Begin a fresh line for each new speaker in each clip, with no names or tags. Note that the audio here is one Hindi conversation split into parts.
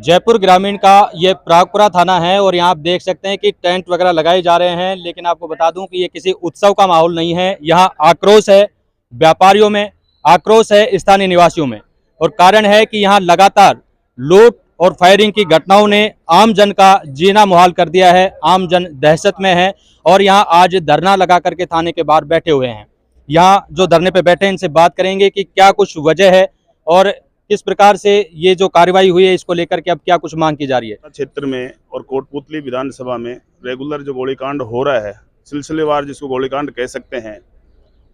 जयपुर ग्रामीण का ये प्रागपुरा थाना है और यहाँ आप देख सकते हैं कि टेंट वगैरह लगाए जा रहे हैं, लेकिन आपको बता दूं कि ये किसी उत्सव का माहौल नहीं है। यहाँ आक्रोश है व्यापारियों में, आक्रोश है स्थानीय निवासियों में, और कारण है कि यहाँ लगातार लूट और फायरिंग की घटनाओं ने आम जन का जीना मुहाल कर दिया है। आम जन दहशत में है और यहाँ आज धरना लगा करके थाने के बाहर बैठे हुए हैं। यहाँ जो धरने पे बैठे हैं इनसे बात करेंगे कि क्या कुछ वजह है और किस प्रकार से ये जो कार्रवाई हुई है इसको लेकर के अब क्या कुछ मांग की जा रही है।
क्षेत्र में और कोटपुतली विधानसभा में रेगुलर जो गोलीकांड हो रहा है, सिलसिलेवार जिसको गोलीकांड कह सकते हैं,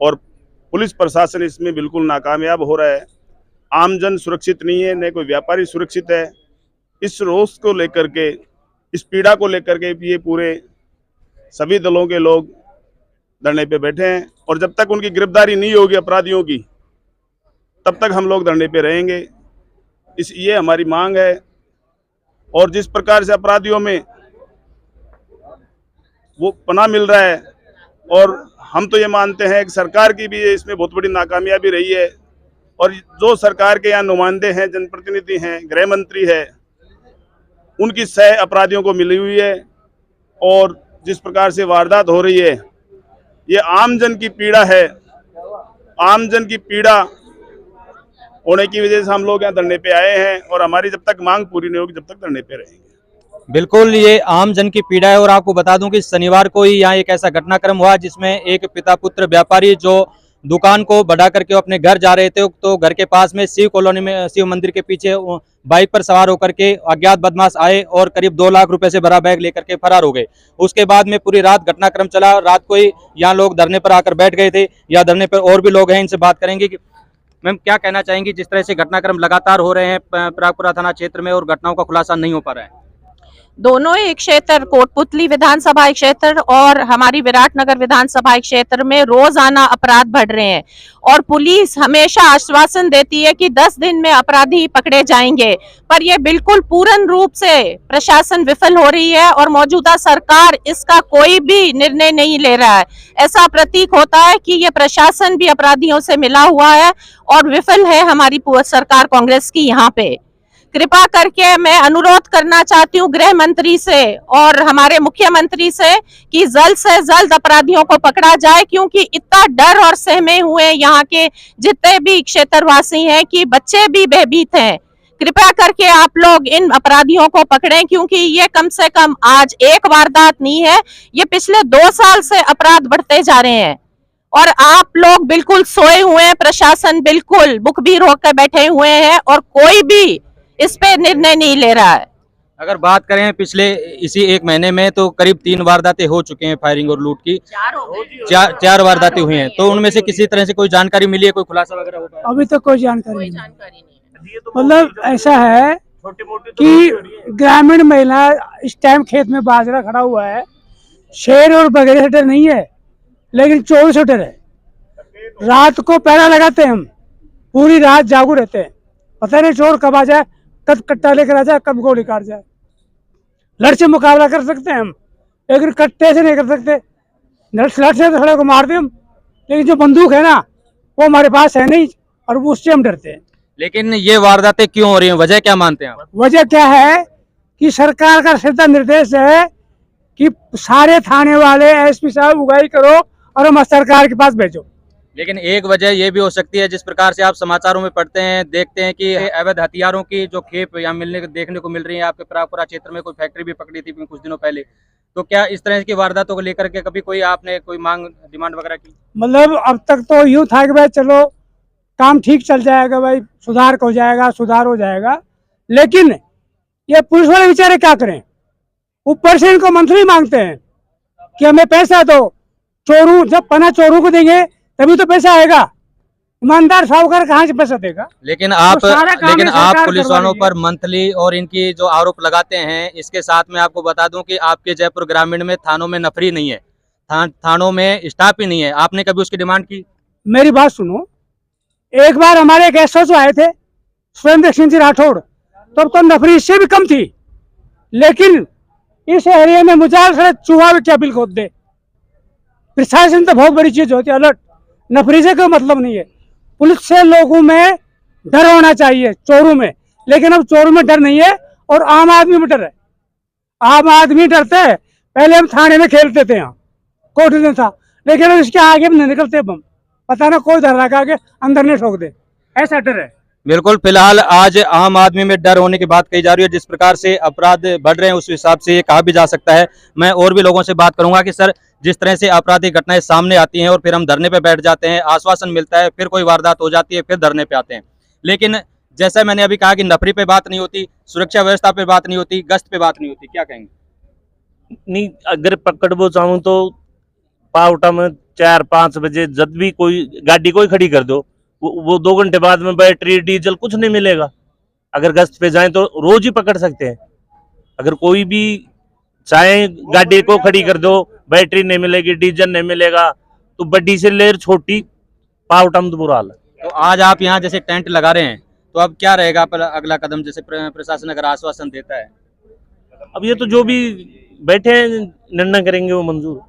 और पुलिस प्रशासन इसमें बिल्कुल नाकामयाब हो रहा है। आमजन सुरक्षित नहीं है, न कोई व्यापारी सुरक्षित है। इस रोष को लेकर के, इस पीड़ा को लेकर के ये पूरे सभी दलों के लोग धरने पे बैठे हैं, और जब तक उनकी गिरफ्तारी नहीं होगी अपराधियों की, तब तक हम लोग धरने पे रहेंगे। ये हमारी मांग है। और जिस प्रकार से अपराधियों में वो पनाह मिल रहा है, और हम तो ये मानते हैं कि सरकार की भी इसमें बहुत बड़ी नाकामयाबी रही है, और जो सरकार के यहाँ नुमाइंदे हैं, जनप्रतिनिधि हैं, गृह मंत्री है, उनकी सह अपराधियों को मिली हुई है। और जिस प्रकार से वारदात हो रही है, ये आमजन की पीड़ा है। आमजन की पीड़ा होने की वजह से हम लोग यहाँ धरने पे आए हैं, और हमारी जब तक मांग पूरी नहीं होगी जब तक धरने पे रहेंगे।
बिल्कुल, ये आम जन की पीड़ा है। और आपको बता दूं कि शनिवार को ही यहाँ एक ऐसा घटनाक्रम हुआ जिसमें एक पिता पुत्र व्यापारी जो दुकान को बढ़ा करके अपने घर जा रहे थे, तो घर के पास में शिव कॉलोनी में, शिव मंदिर के पीछे बाइक पर सवार होकर के अज्ञात बदमाश आए और करीब 2 लाख रुपए से भरा बैग लेकर के फरार हो गए। उसके बाद में पूरी रात घटनाक्रम चला। रात को ही यहाँ लोग धरने पर आकर बैठ गए थे। या धरने पर और भी लोग हैं, इनसे बात करेंगे कि मैम क्या कहना चाहेंगी जिस तरह से घटनाक्रम लगातार हो रहे हैं प्रागपुरा थाना क्षेत्र में और घटनाओं का खुलासा नहीं हो पा रहा है।
दोनों एक क्षेत्र, कोटपुतली विधानसभा एक क्षेत्र और हमारी विराटनगर विधानसभा एक क्षेत्र में रोजाना अपराध बढ़ रहे हैं, और पुलिस हमेशा आश्वासन देती है कि 10 दिन में अपराधी पकड़े जाएंगे, पर यह बिल्कुल पूर्ण रूप से प्रशासन विफल हो रही है और मौजूदा सरकार इसका कोई भी निर्णय नहीं ले रहा है। ऐसा प्रतीक होता है कि यह प्रशासन भी अपराधियों से मिला हुआ है और विफल है हमारी सरकार कांग्रेस की। यहाँ पे कृपा करके मैं अनुरोध करना चाहती हूँ गृह मंत्री से और हमारे मुख्यमंत्री से कि जल्द से जल्द अपराधियों को पकड़ा जाए, क्योंकि इतना डर और सहमे हुए यहाँ के जितने भी क्षेत्रवासी हैं कि बच्चे भी भयभीत हैं। कृपया करके आप लोग इन अपराधियों को पकड़ें, क्योंकि ये कम से कम आज एक वारदात नहीं है, ये पिछले 2 साल से अपराध बढ़ते जा रहे हैं। और आप लोग बिल्कुल सोए हुए हैं, प्रशासन बिल्कुल मुखबिर होकर बैठे हुए हैं और कोई भी इस पे निर्णय नहीं ले रहा है।
अगर बात करें पिछले इसी 1 महीने में तो करीब 3 वारदातें हो चुके हैं, फायरिंग और लूट की 4 वारदातें हुई हैं। तो उनमें से किसी तरह से कोई जानकारी मिली है, कोई खुलासा वगैरह हो पाया?
अभी तक कोई जानकारी नहीं। मतलब ऐसा है कि ग्रामीण महिला इस टाइम खेत में बाजरा खड़ा हुआ है, शेर और बगैर शटर नहीं है, लेकिन 24 शटर है। रात को पहरा लगाते हैं, हम पूरी रात जागू रहते हैं, पता नहीं चोर कब आ जाए, कब कट्टा लेकर आ जाए, कब गोली काट जाए। लड़ से मुकाबला कर सकते हैं हम, लेकिन कट्टे से नहीं कर सकते। लड़ से तो थोड़ा को मार दे हम, लेकिन जो बंदूक है ना वो हमारे पास है नहीं, और उससे हम डरते हैं।
लेकिन ये वारदातें क्यों हो रही हैं, वजह क्या मानते हैं आप?
वजह क्या है कि सरकार का सीधा निर्देश है कि सारे थाने वाले एसपी साहब उगाई करो और हम सरकार के पास भेजो।
लेकिन एक वजह ये भी हो सकती है, जिस प्रकार से आप समाचारों में पढ़ते हैं, देखते हैं कि अवैध हथियारों की जो खेप यहाँ देखने को मिल रही है। आपके प्रागपुरा क्षेत्र में कोई फैक्ट्री भी पकड़ी थी कुछ दिनों पहले। तो क्या इस तरह की वारदातों को लेकर के कभी कोई आपने कोई मांग डिमांड वगैरह की?
मतलब अब तक तो यूँ था कि भाई चलो काम ठीक चल जाएगा, भाई सुधार हो जाएगा, लेकिन ये पुलिस वाले बेचारे क्या करें, ऊपर से इनको मंथली मांगते हैं कि हमें पैसा दो। चोरों जब पना चोरों को देंगे तभी तो पैसा आएगा, ईमानदार साहूकार कहाँ से पैसा देगा?
लेकिन आप पुलिस वालों पर मंथली और इनकी जो आरोप लगाते हैं, इसके साथ में आपको बता दूं कि आपके जयपुर ग्रामीण में थानों में नफरी नहीं है, थानों में स्टाफ ही नहीं है। आपने कभी उसकी डिमांड की?
मेरी बात सुनो, एक बार हमारे एक एसओ आए थे सुरेंद्र सिंह जी राठौड़, तब तो नफरी इससे भी कम थी, लेकिन इस एरिया में मुझे चूहा भी क्या बिल खोद दे। प्रशासन तो बहुत बड़ी चीज होती है, अलर्ट। नफरी से कोई मतलब नहीं है। पुलिस से लोगों में डर होना चाहिए, चोरों में, लेकिन अब चोरों में डर नहीं है और आम आदमी में डर है। आम आदमी डरते है। पहले हम थाने में खेलते थे, यहाँ कोर्ट में था, लेकिन इसके आगे हम नहीं निकलते। बम पता ना कोई धर्रा के आगे अंदर नहीं ठोक दे, ऐसा डर है।
बिल्कुल, फिलहाल आज आम आदमी में डर होने की बात कही जा रही है। जिस प्रकार से अपराध बढ़ रहे हैं उस हिसाब से ये कहा भी जा सकता है। मैं और भी लोगों से बात करूंगा कि सर, जिस तरह से आपराधिक घटनाएं सामने आती हैं और फिर हम धरने पे बैठ जाते हैं, आश्वासन मिलता है, फिर कोई वारदात हो जाती है, फिर धरने पे आते हैं, लेकिन जैसा मैंने अभी कहा कि नफरी पे बात नहीं होती, सुरक्षा व्यवस्था पे बात नहीं होती, गश्त पे बात नहीं होती, क्या कहेंगे?
नहीं, अगर पकड़बो चाहूँ तो पावटा में 4-5 बजे जब भी कोई गाड़ी कोई खड़ी कर दो, वो 2 घंटे बाद में बैटरी डीजल कुछ नहीं मिलेगा। अगर गश्त पे जाएं तो रोज ही पकड़ सकते हैं। अगर कोई भी चाहे गाड़ी को खड़ी कर दो, बैटरी नहीं मिलेगी, डीजल नहीं मिलेगा, तो बड़ी से लेर छोटी पावटा में तो बुरा हाल है।
तो आज आप यहाँ जैसे टेंट लगा रहे हैं, तो अब क्या रहेगा अगला कदम? जैसे प्रशासन अगर आश्वासन देता है,
अब ये तो जो भी बैठे हैं निर्णय करेंगे वो मंजूर।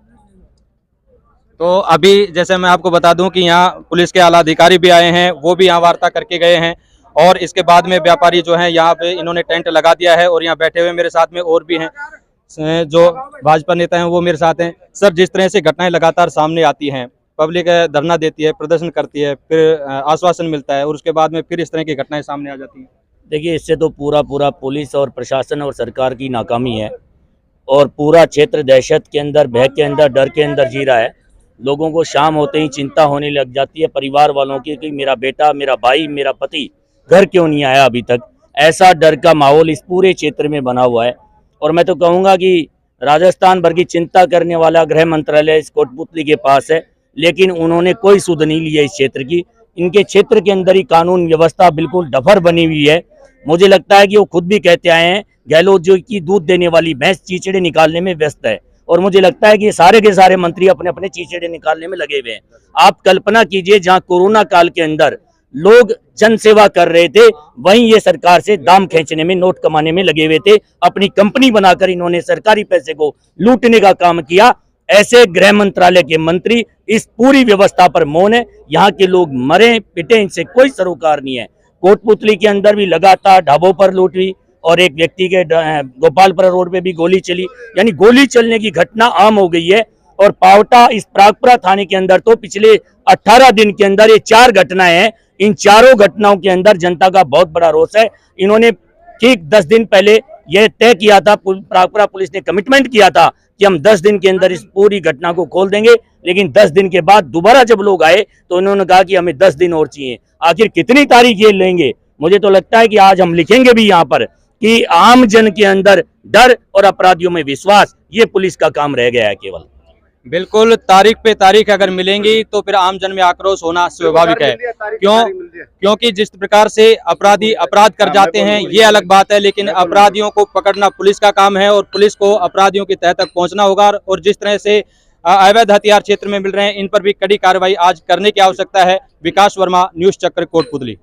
तो अभी जैसे मैं आपको बता दूं कि यहाँ पुलिस के आला अधिकारी भी आए हैं, वो भी यहाँ वार्ता करके गए हैं, और इसके बाद में व्यापारी जो हैं यहाँ पे इन्होंने टेंट लगा दिया है, और यहाँ बैठे हुए मेरे साथ में और भी हैं जो भाजपा नेता हैं, वो मेरे साथ हैं। सर, जिस तरह से घटनाएं लगातार सामने आती हैं, पब्लिक धरना देती है, प्रदर्शन करती है, फिर आश्वासन मिलता है, और उसके बाद में फिर इस तरह की घटनाएं सामने आ जाती हैं।
देखिए, इससे तो पूरा पुलिस और प्रशासन और सरकार की नाकामी है, और पूरा क्षेत्र दहशत के अंदर, भय के अंदर, डर के अंदर जी रहा है। लोगों को शाम होते ही चिंता होने लग जाती है परिवार वालों की कि मेरा बेटा, मेरा भाई, मेरा पति घर क्यों नहीं आया अभी तक। ऐसा डर का माहौल इस पूरे क्षेत्र में बना हुआ है। और मैं तो कहूँगा कि राजस्थान भर की चिंता करने वाला गृह मंत्रालय इस कोटपुतली के पास है, लेकिन उन्होंने कोई सुध नहीं लिया इस क्षेत्र की। इनके क्षेत्र के अंदर ही कानून व्यवस्था बिल्कुल डफर बनी हुई है। मुझे लगता है कि वो खुद भी कहते आए हैं, गहलोत जो की दूध देने वाली भैंस चीचड़े निकालने में व्यस्त है, और मुझे लगता है कि ये सारे के सारे मंत्री अपने अपने चीचड़े निकालने में लगे हुए हैं। आप कल्पना कीजिए, जहां कोरोना काल के अंदर लोग जन सेवा कर रहे थे, वहीं ये सरकार से दाम खींचने में, नोट कमाने में लगे हुए थे। अपनी कंपनी बनाकर इन्होंने सरकारी पैसे को लूटने का काम किया। ऐसे गृह मंत्रालय के मंत्री इस पूरी व्यवस्था पर मौन है। यहाँ के लोग मरे पिटे, इनसे कोई सरोकार नहीं है। कोटपुतली के अंदर भी लगातार ढाबों पर लूट हुई, और एक व्यक्ति के गोपालपुरा रोड पे भी गोली चली, यानी गोली चलने की घटना आम हो गई है। और पावटा इस प्रागपुरा थाने के अंदर तो पिछले 18 दिन के अंदर ये 4 घटनाएं हैं। इन चारों घटनाओं के अंदर जनता का बहुत बड़ा रोष है। इन्होंने ठीक 10 दिन पहले यह तय किया था, प्रागपुरा पुलिस ने कमिटमेंट किया था कि हम 10 दिन के अंदर इस पूरी घटना को खोल देंगे, लेकिन 10 दिन के बाद दोबारा जब लोग आए तो उन्होंने कहा कि हमें 10 दिन और चाहिए। आखिर कितनी तारीख ये लेंगे? मुझे तो लगता है कि आज हम लिखेंगे भी यहाँ पर कि आम जन के अंदर डर और अपराधियों में विश्वास, ये पुलिस का काम रह गया है केवल।
बिल्कुल, तारीख पे तारीख अगर मिलेंगी तो फिर आम जन में आक्रोश होना स्वाभाविक है। क्योंकि जिस प्रकार से अपराधी अपराध कर जाते हैं ये अलग बात है, लेकिन अपराधियों को पकड़ना पुलिस का काम है, और पुलिस को अपराधियों की तह तक पहुंचना होगा। और जिस तरह से अवैध हथियार क्षेत्र में मिल रहे हैं, इन पर भी कड़ी कार्रवाई आज करने की आवश्यकता है। विकास वर्मा, न्यूज़ चक्र, कोटपुतली।